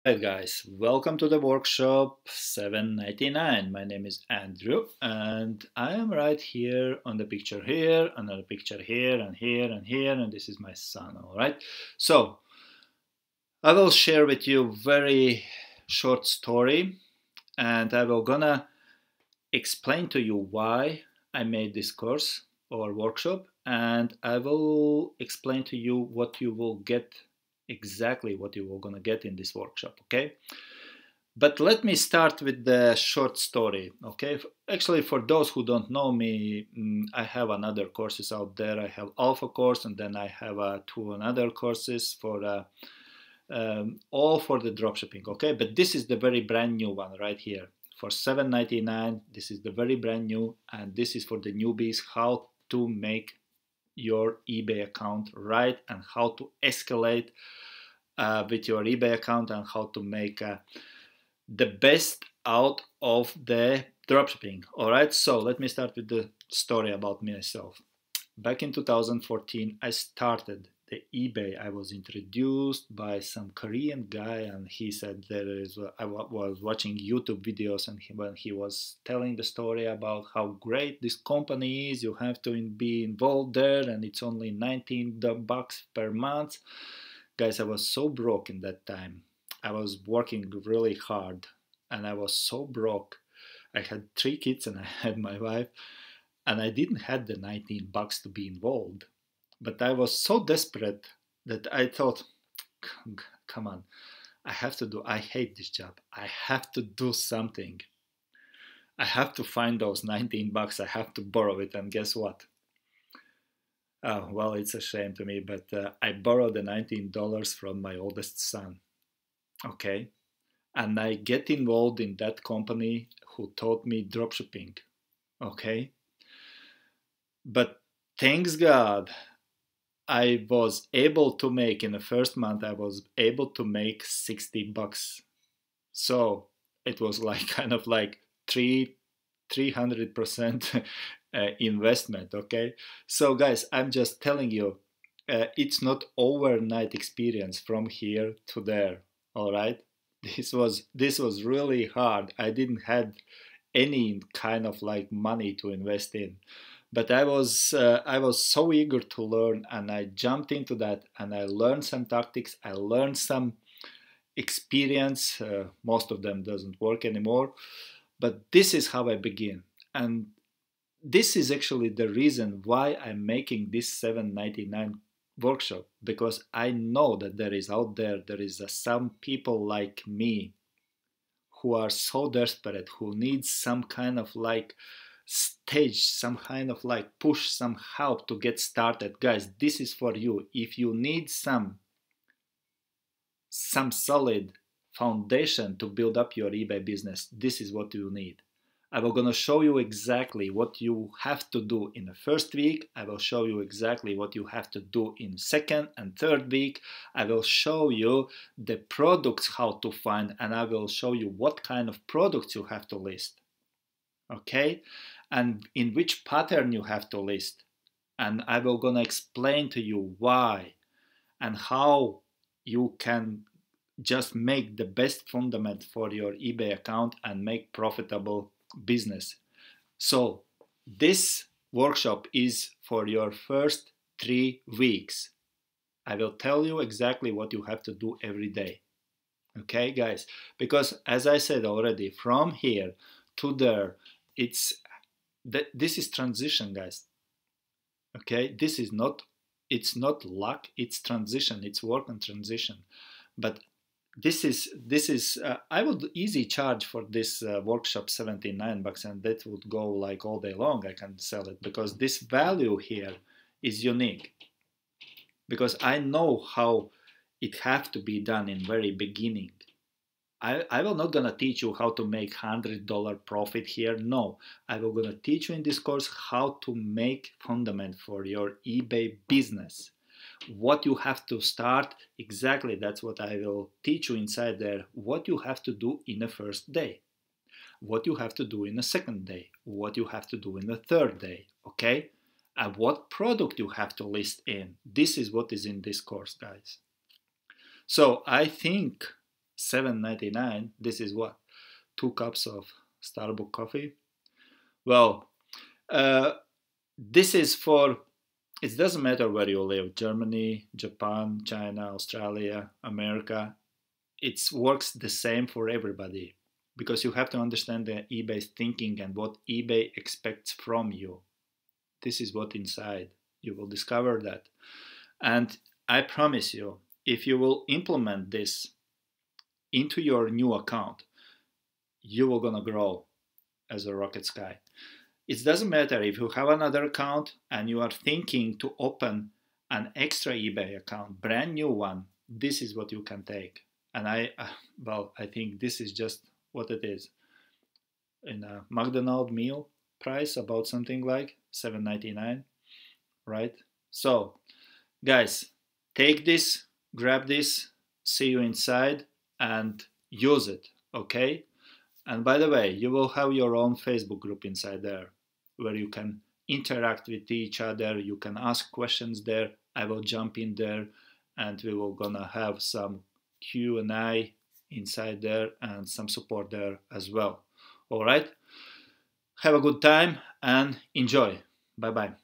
Hi guys, welcome to the workshop 799. My name is Andrew and I am right here on the picture here, another picture here and here and here, and this is my son, alright? So, I will share with you very short story and I will gonna explain to you why I made this course or workshop, and I will explain to you what you will get, exactly what you will gonna get in this workshop, okay? But let me start with the short story, okay? Actually, for those who don't know me, I have another courses out there. I have Alpha course, and then I have two another courses for all for the dropshipping, okay? But this is the very brand new one right here for 799. This is the very brand new, and this is for the newbies how to make your eBay account right and how to escalate with your eBay account and how to make the best out of the dropshipping. All right, so let me start with the story about myself. Back in 2014, I started the eBay. I was introduced by some Korean guy, and he said I was watching YouTube videos, and when he was telling the story about how great this company is, you have to be involved there, and it's only 19 bucks per month. Guys, I was so broke in that time. I was working really hard and I was so broke. I had three kids and I had my wife, and I didn't have the 19 bucks to be involved. But I was so desperate that I thought, come on, I hate this job. I have to do something. I have to find those 19 bucks. I have to borrow it. And guess what? Oh, well, it's a shame to me, but I borrowed the $19 from my oldest son. Okay. And I get involved in that company who taught me dropshipping. Okay. But thanks God, I was able to make in the first month, I was able to make 60 bucks. So it was like kind of like 300% investment. Okay. So guys, I'm just telling you, it's not overnight experience from here to there. All right. This was really hard. I didn't have any kind of like money to invest in, but I was so eager to learn, and I jumped into that, and I learned some tactics. I learned some experience. Most of them doesn't work anymore, but this is how I begin, and this is actually the reason why I'm making this 799 workshop, because I know that there is some people like me who are so desperate, who need some kind of like stage, some kind of like push, some help to get started. Guys, this is for you. If you need some solid foundation to build up your eBay business, this is what you need. I will gonna show you exactly what you have to do in the first week. I will show you exactly what you have to do in second and third week. I will show you the products how to find, and I will show you what kind of products you have to list. Okay? And in which pattern you have to list. And I will gonna explain to you why and how you can just make the best fundament for your eBay account and make profitable business. So this workshop is for your first 3 weeks. I will tell you exactly what you have to do every day. Okay, guys? Because as I said already, from here to there, this is transition, guys. Okay, it's not luck, it's transition, it's work and transition. But this is I would easy charge for this workshop 79 bucks, and that would go like all day long. I can sell it because this value here is unique, because I know how it have to be done in very beginning. I will not gonna teach you how to make $100 profit here. No, I will gonna teach you in this course how to make fundament for your eBay business. What you have to start, exactly that's what I will teach you inside there. What you have to do in the first day, what you have to do in the second day, what you have to do in the third day, okay? And what product you have to list in. This is what is in this course, guys. So I think $7.99. This is what? 2 cups of Starbucks coffee? Well, uh, this is for, it doesn't matter where you live, Germany, Japan, China, Australia, America. It works the same for everybody, because you have to understand the eBay's thinking and what eBay expects from you. This is what inside. You will discover that. And I promise you, if you will implement this into your new account, you will gonna grow as a rocket sky. It doesn't matter if you have another account and you are thinking to open an extra eBay account, brand new one. This is what you can take. And I think this is just what it is. In a McDonald's meal price, about something like $7.99, right? So, guys, take this, grab this, see you inside, and use it, okay? And by the way, you will have your own Facebook group inside there where you can interact with each other. You can ask questions there. I will jump in there and we will gonna have some Q&A inside there and some support there as well. All right. Have a good time and enjoy. Bye bye.